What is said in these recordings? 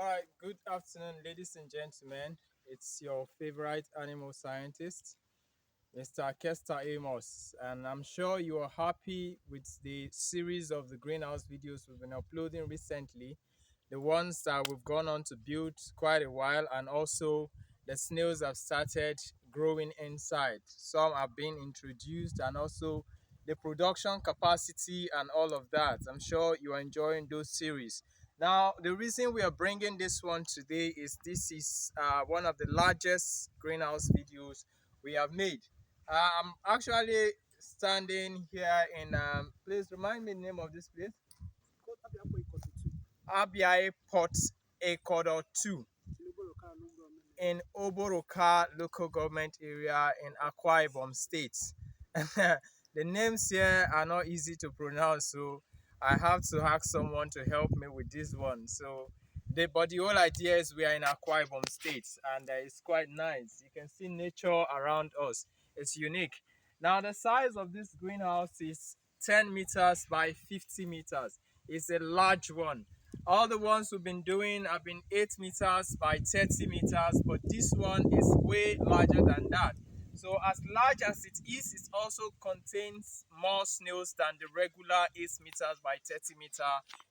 All right, good afternoon, ladies and gentlemen. It's your favorite animal scientist, Mr. Kester Amos, and I'm sure you are happy with the series of the greenhouse videos we've been uploading recently, the ones that we've gone on to build quite a while, and also the snails have started growing inside. Some have been introduced, and also the production capacity and all of that. I'm sure you are enjoying those series. Now, the reason we are bringing this one today is this is one of the largest greenhouse videos we have made. I'm actually standing here in, please remind me the name of this place. Abiai Port Ecuador 2 in Oboroka local government area in Akwa Ibom State. The names here are not easy to pronounce, so I have to ask someone to help me with this one. But the whole idea is we are in Akwa Ibom State, and it's quite nice. You can see nature around us. It's unique. Now, the size of this greenhouse is 10 meters by 50 meters. It's a large one. All the ones we've been doing have been 8 meters by 30 meters, but this one is way larger than that. So as large as it is, it also contains more snails than the regular 8 meters by 30 meter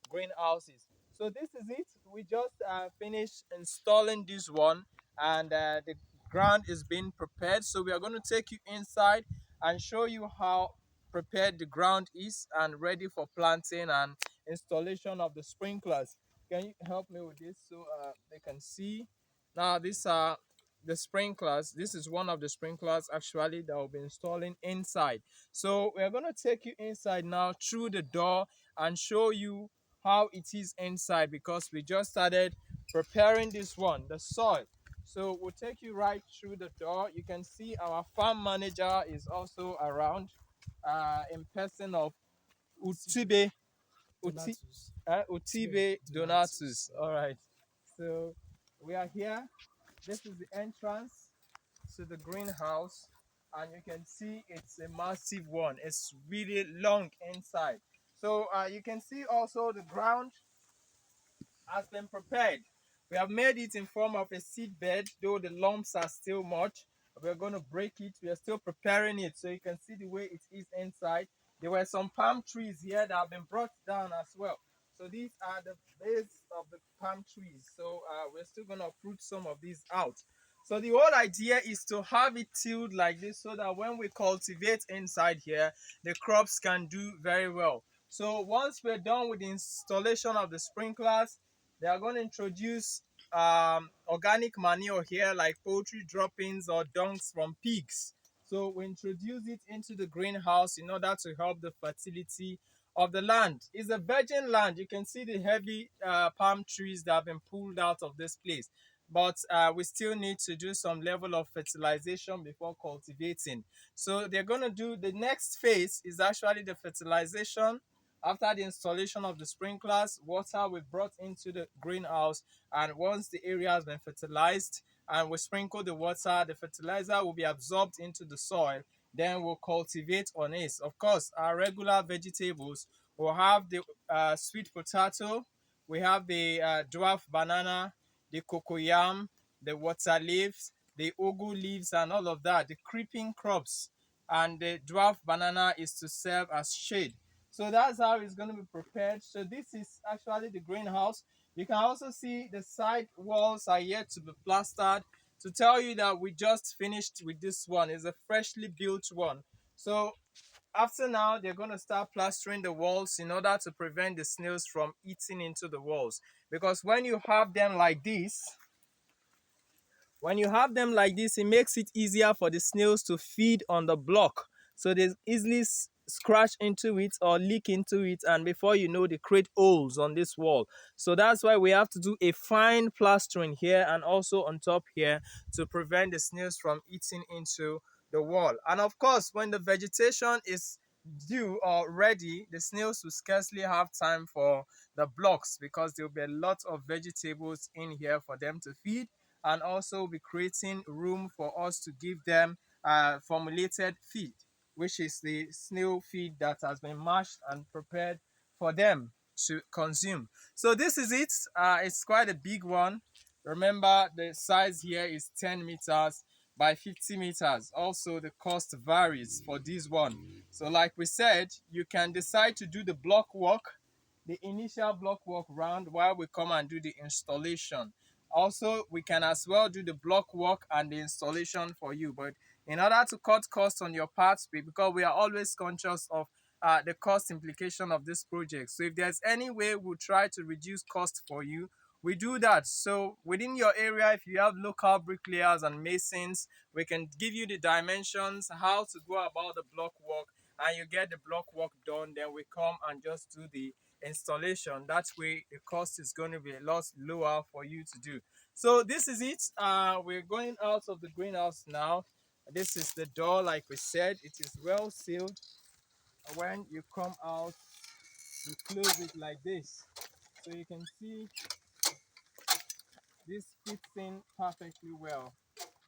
greenhouses. So this is it. We just finished installing this one, and the ground is being prepared. So we are going to take you inside and show you how prepared the ground is and ready for planting and installation of the sprinklers. Can you help me with this so they can see? Now these are the sprinklers. This is one of the sprinklers actually that will be installing inside. So we're going to take you inside now through the door and show you how it is inside, because we just started preparing this one, the soil. So we'll take you right through the door. You can see our farm manager is also around, in person of Utibe Utibe Donatus. All right. So we are here. This is the entrance to the greenhouse, and you can see it's a massive one. It's really long inside. So you can see also the ground has been prepared. We have made it in form of a seed bed, though the lumps are still much. We're going to break it. We are still preparing it so you can see the way it is inside. There were some palm trees here that have been brought down as well. So these are the base of the palm trees. So we're still going to uproot some of these out. So the whole idea is to have it tilled like this so that when we cultivate inside here, the crops can do very well. So once we're done with the installation of the sprinklers, they are going to introduce organic manure here, like poultry droppings or dungs from pigs. So we introduce it into the greenhouse in order to help the fertility of the land. It's a virgin land. You can see the heavy palm trees that have been pulled out of this place. But we still need to do some level of fertilization before cultivating. So they're going to do the next phase is actually the fertilization. After the installation of the sprinklers, water will be brought into the greenhouse, and once the area has been fertilized and we sprinkle the water, the fertilizer will be absorbed into the soil. Then we'll cultivate on it. Of course, our regular vegetables will have the sweet potato, we have the dwarf banana, the coco-yam, the water leaves, the ugu leaves, and all of that, the creeping crops. And the dwarf banana is to serve as shade. So that's how it's going to be prepared. So this is actually the greenhouse. You can also see the side walls are yet to be plastered, to tell you that we just finished with this one. It's a freshly built one. So after now, they're going to start plastering the walls in order to prevent the snails from eating into the walls. Because when you have them like this, it makes it easier for the snails to feed on the block. So they easily scratch into it or leak into it, and before you know, they create holes on this wall. So that's why we have to do a fine plastering here and also on top here to prevent the snails from eating into the wall. And of course, when the vegetation is due or ready, the snails will scarcely have time for the blocks, because there will be a lot of vegetables in here for them to feed, and also be creating room for us to give them formulated feed, which is the snail feed that has been mashed and prepared for them. to consume. So this is it. It's quite a big one. Remember, the size here is 10 meters by 50 meters. Also, the cost varies for this one. So like we said, you can decide to do the block work, the initial block work round, while we come and do the installation. Also, we can as well do the block work and the installation for you. But in order to cut costs on your part, because we are always conscious of the cost implication of this project. So if there's any way we'll try to reduce cost for you, we do that. So within your area, if you have local bricklayers and masons, we can give you the dimensions, how to go about the block work, and you get the block work done. Then we come and just do the installation. That way the cost is going to be a lot lower for you to do. So this is it. We're going out of the greenhouse now. This is the door. Like we said, it is well sealed. When you come out, you close it like this, so you can see this fits in perfectly well.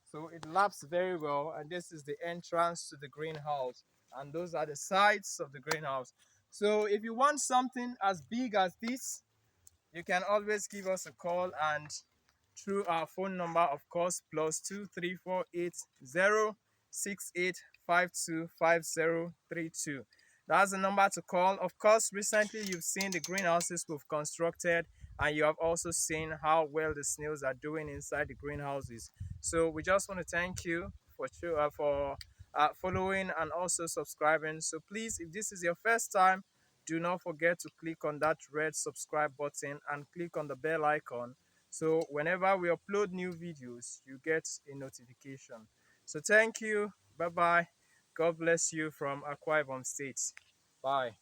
So it laps very well, and this is the entrance to the greenhouse, and those are the sides of the greenhouse. So if you want something as big as this, you can always give us a call, and through our phone number, of course, +2348068525032. That's the number to call. Of course, recently you've seen the greenhouses we've constructed, and you have also seen how well the snails are doing inside the greenhouses. So we just want to thank you for following and also subscribing. So please, if this is your first time, do not forget to click on that red subscribe button and click on the bell icon, so whenever we upload new videos, you get a notification. So thank you. Bye bye. God bless you from Akwa Ibom State. Bye.